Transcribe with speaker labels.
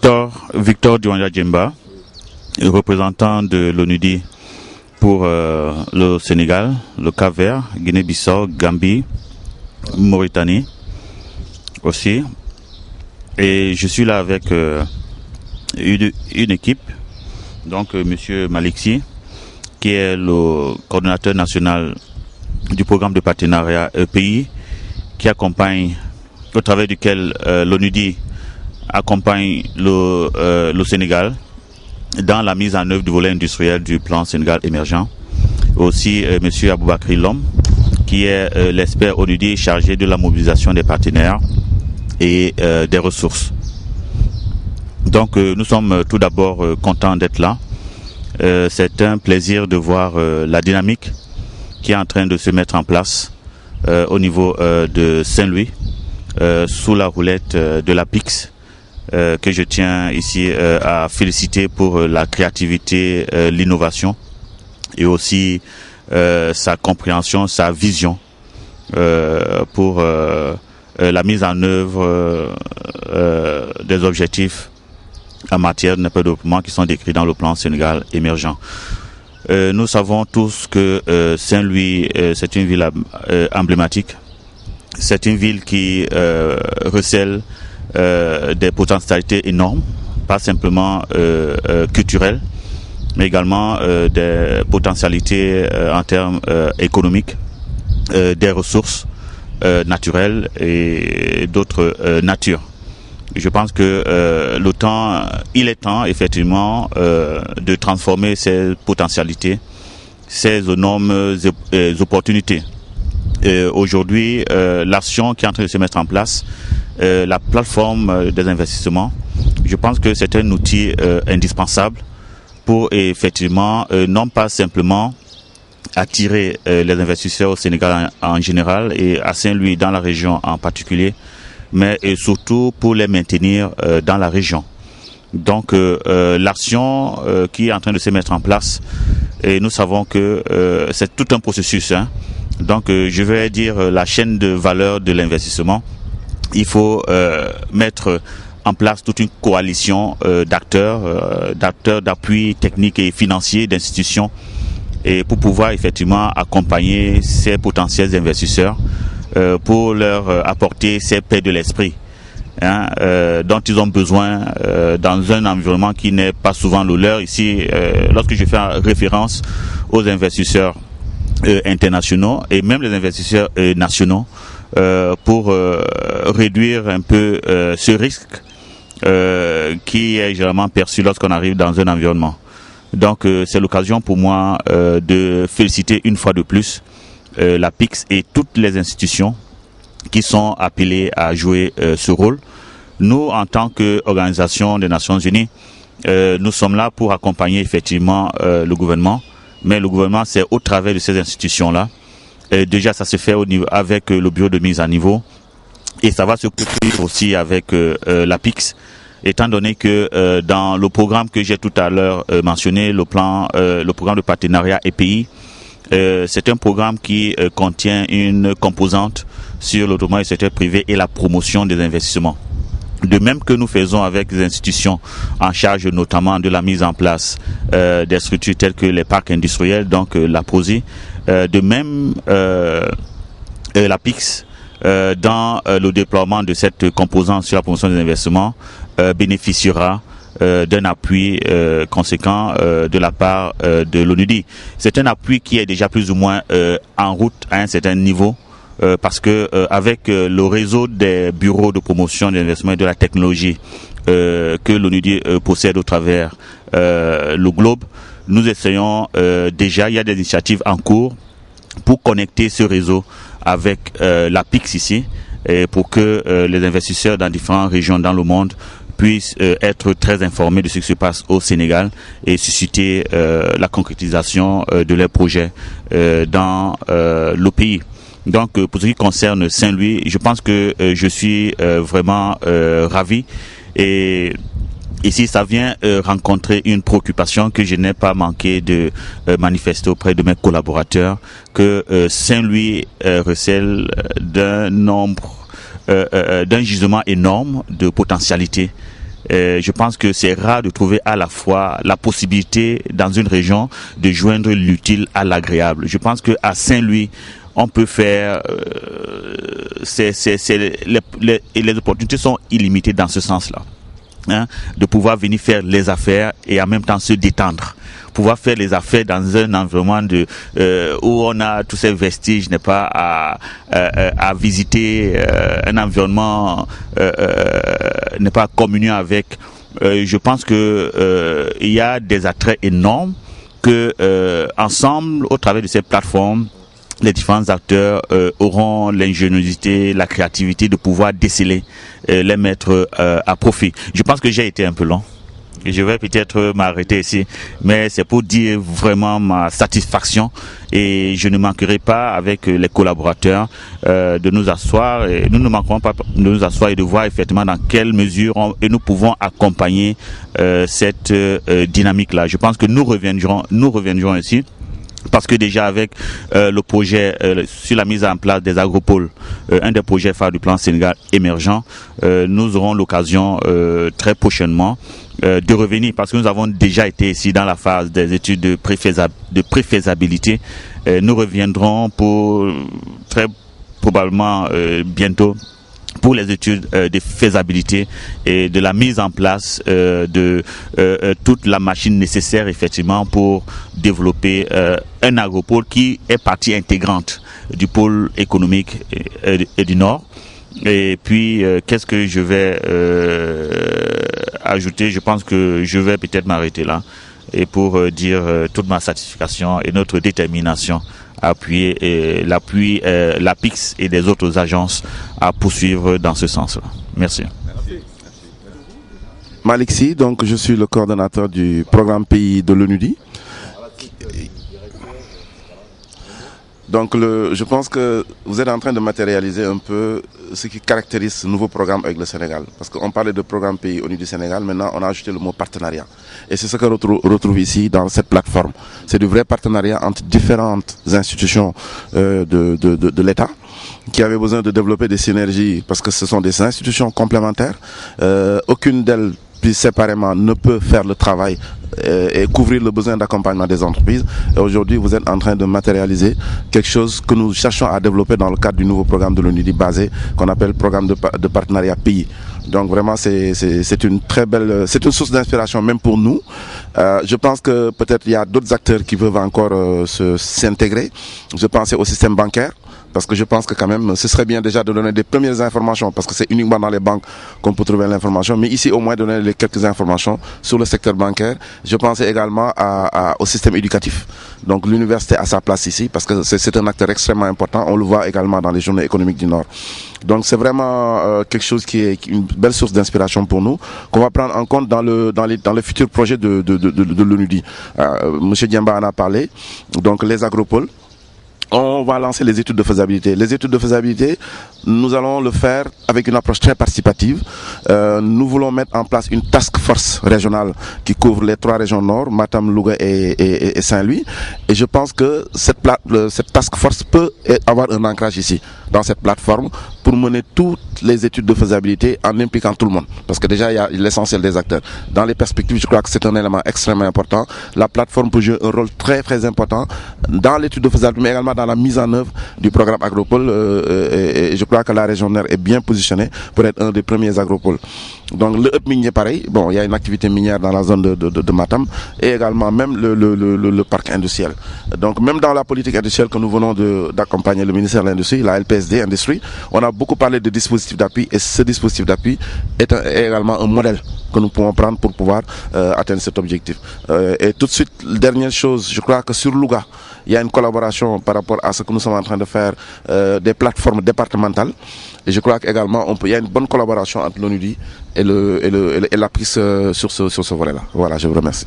Speaker 1: Victor Douanja Djemba, représentant de l'ONUDI pour le Sénégal, le Cap-Vert, Guinée-Bissau, Gambie, Mauritanie aussi. Et je suis là avec une équipe, donc Monsieur Maliksi, qui est le coordonnateur national du programme de partenariat EPI, qui accompagne, au travers duquel l'ONUDI accompagne le Sénégal dans la mise en œuvre du volet industriel du plan Sénégal émergent. Aussi Monsieur Aboubakri Lom, qui est l'expert ONUDI chargé de la mobilisation des partenaires et des ressources. Donc nous sommes tout d'abord contents d'être là. C'est un plaisir de voir la dynamique qui est en train de se mettre en place au niveau de Saint-Louis, sous la houlette de la PIX, que je tiens ici à féliciter pour la créativité, l'innovation et aussi sa compréhension, sa vision pour la mise en œuvre des objectifs en matière de développement qui sont décrits dans le plan Sénégal émergent. Nous savons tous que Saint-Louis, c'est une ville emblématique. C'est une ville qui recèle des potentialités énormes, pas simplement culturelles, mais également des potentialités en termes économiques, des ressources naturelles et d'autres natures. Je pense que il est temps effectivement de transformer ces potentialités, ces énormes opportunités. Aujourd'hui, l'action qui est en train de se mettre en place, la plateforme des investissements, je pense que c'est un outil indispensable pour effectivement non pas simplement attirer les investisseurs au Sénégal en général et à Saint-Louis dans la région en particulier, mais et surtout pour les maintenir dans la région. Donc l'action qui est en train de se mettre en place, et nous savons que c'est tout un processus. Donc je vais dire la chaîne de valeur de l'investissement. Il faut mettre en place toute une coalition d'acteurs d'appui technique et financier, d'institutions, et pour pouvoir effectivement accompagner ces potentiels investisseurs pour leur apporter ces paix de l'esprit dont ils ont besoin dans un environnement qui n'est pas souvent le leur. Ici, lorsque je fais référence aux investisseurs internationaux et même les investisseurs nationaux, pour réduire un peu ce risque qui est généralement perçu lorsqu'on arrive dans un environnement. Donc c'est l'occasion pour moi de féliciter une fois de plus la PIX et toutes les institutions qui sont appelées à jouer ce rôle. Nous, en tant qu'organisation des Nations Unies, nous sommes là pour accompagner effectivement le gouvernement, mais le gouvernement, c'est au travers de ces institutions-là. Déjà, ça se fait au niveau, avec le bureau de mise à niveau, et ça va se poursuivre aussi avec la PIX, étant donné que dans le programme que j'ai tout à l'heure mentionné, le programme de partenariat EPI, c'est un programme qui contient une composante sur le développement du secteur privé et la promotion des investissements. De même que nous faisons avec les institutions en charge notamment de la mise en place des structures telles que les parcs industriels, donc la POSI, de même la PIX, dans le déploiement de cette composante sur la promotion des investissements, bénéficiera d'un appui conséquent de la part de l'ONUDI. C'est un appui qui est déjà plus ou moins en route à un certain niveau, parce que avec le réseau des bureaux de promotion de l'investissement et de la technologie que l'ONUDI possède au travers le globe, nous essayons déjà, il y a des initiatives en cours pour connecter ce réseau avec la PIX ici, et pour que les investisseurs dans différentes régions dans le monde puissent être très informés de ce qui se passe au Sénégal et susciter la concrétisation de leurs projets dans le pays. Donc pour ce qui concerne Saint-Louis, je pense que je suis vraiment ravi, et ici ça vient rencontrer une préoccupation que je n'ai pas manqué de manifester auprès de mes collaborateurs, que Saint-Louis recèle d'un gisement énorme de potentialités Je pense que c'est rare de trouver à la fois la possibilité dans une région de joindre l'utile à l'agréable. Je pense que à Saint-Louis, on peut faire, les opportunités sont illimitées dans ce sens-là. Hein, de pouvoir venir faire les affaires et en même temps se détendre. Pouvoir faire les affaires dans un environnement où on a tous ces vestiges, n'est pas à visiter un environnement, n'est pas communier avec. Je pense que il y a des attraits énormes que ensemble, au travers de ces plateformes, les différents acteurs auront l'ingéniosité, la créativité de pouvoir déceler, les mettre à profit. Je pense que j'ai été un peu long. Et je vais peut-être m'arrêter ici, mais c'est pour dire vraiment ma satisfaction et je ne manquerai pas avec les collaborateurs de nous asseoir et nous ne manquerons pas de nous asseoir et de voir effectivement dans quelle mesure nous pouvons accompagner cette dynamique-là. Je pense que nous reviendrons ici. Parce que déjà avec le projet sur la mise en place des agropoles, un des projets phares du plan Sénégal émergent, nous aurons l'occasion très prochainement de revenir parce que nous avons déjà été ici dans la phase des études de préfaisabilité. Nous reviendrons pour très probablement bientôt pour les études de faisabilité et de la mise en place de toute la machine nécessaire effectivement pour développer un agropole qui est partie intégrante du pôle économique et du Nord. Et puis, qu'est-ce que je vais ajouter? Je pense que je vais peut-être m'arrêter là et pour dire toute ma satisfaction et notre détermination à appuyer l'appui l'APIX et des autres agences à poursuivre dans ce sens-là. Merci.
Speaker 2: Malick Sy, donc je suis le coordonnateur du programme pays de l'ONUDI. Donc je pense que vous êtes en train de matérialiser un peu ce qui caractérise ce nouveau programme avec le Sénégal. Parce qu'on parlait de programme pays ONU du Sénégal, maintenant on a ajouté le mot partenariat. Et c'est ce que retrouve ici dans cette plateforme. C'est du vrai partenariat entre différentes institutions de l'État qui avaient besoin de développer des synergies parce que ce sont des institutions complémentaires. Aucune d'elles séparément ne peut faire le travail et couvrir le besoin d'accompagnement des entreprises. Et aujourd'hui, vous êtes en train de matérialiser quelque chose que nous cherchons à développer dans le cadre du nouveau programme de l'ONUDI basé, qu'on appelle programme de partenariat pays. Donc vraiment, c'est une très belle, c'est une source d'inspiration même pour nous. Je pense que peut-être il y a d'autres acteurs qui peuvent encore s'intégrer. Je pense au système bancaire. Parce que je pense que quand même, ce serait bien déjà de donner des premières informations, parce que c'est uniquement dans les banques qu'on peut trouver l'information, mais ici au moins donner quelques informations sur le secteur bancaire. Je pensais également au système éducatif. Donc l'université a sa place ici, parce que c'est un acteur extrêmement important, on le voit également dans les journées économiques du Nord. Donc c'est vraiment quelque chose qui est une belle source d'inspiration pour nous, qu'on va prendre en compte dans le futur projet de l'ONUDI. Monsieur Diamba en a parlé, donc les agropoles. On va lancer les études de faisabilité. Les études de faisabilité, nous allons le faire avec une approche très participative. Nous voulons mettre en place une task force régionale qui couvre les 3 régions nord, Matam, Louga et Saint-Louis. Et je pense que cette task force peut avoir un ancrage ici, dans cette plateforme, pour mener toutes les études de faisabilité en impliquant tout le monde. Parce que déjà, il y a l'essentiel des acteurs. Dans les perspectives, je crois que c'est un élément extrêmement important. La plateforme peut jouer un rôle très très important dans l'étude de faisabilité, mais également dans la mise en œuvre du programme Agropole. Et je crois que la région Nord est bien positionnée pour être un des premiers agropoles. Donc le hub minier, pareil. Bon, il y a une activité minière dans la zone de Matam et également même le parc industriel. Donc même dans la politique industrielle que nous venons d'accompagner le ministère de l'Industrie, la LPSD Industrie, on a beaucoup parlé de dispositifs d'appui et ce dispositif d'appui est également un modèle que nous pouvons prendre pour pouvoir atteindre cet objectif. Et tout de suite, dernière chose, je crois que sur Louga, il y a une collaboration par rapport à ce que nous sommes en train de faire, des plateformes départementales. Et je crois qu'également, il y a une bonne collaboration entre l'ONUDI et l'APIX sur ce volet-là. Voilà, je vous remercie.